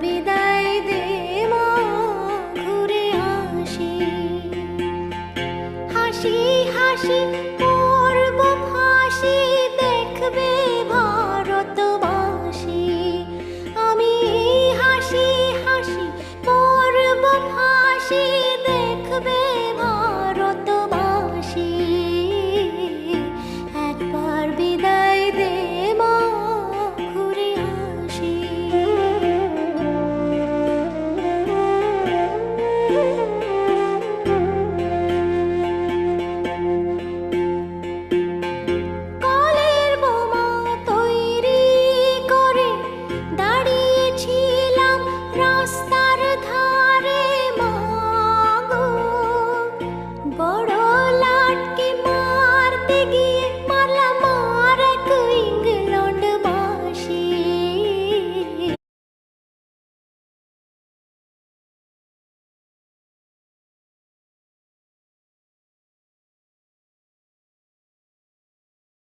বিদায় দে মা, ঘুরে আসি। হাসি হাসি করব ফাঁসি, দেখবে ভারতবাসী। আমি হাসি হাসি করব ফাঁসি, দেখবে ভারতবাসী। একবার বিদায় দে মা, ঘুরে আসি। কলের বোমা তৈরি করে দাঁড়িয়েছিলাম রাস্তা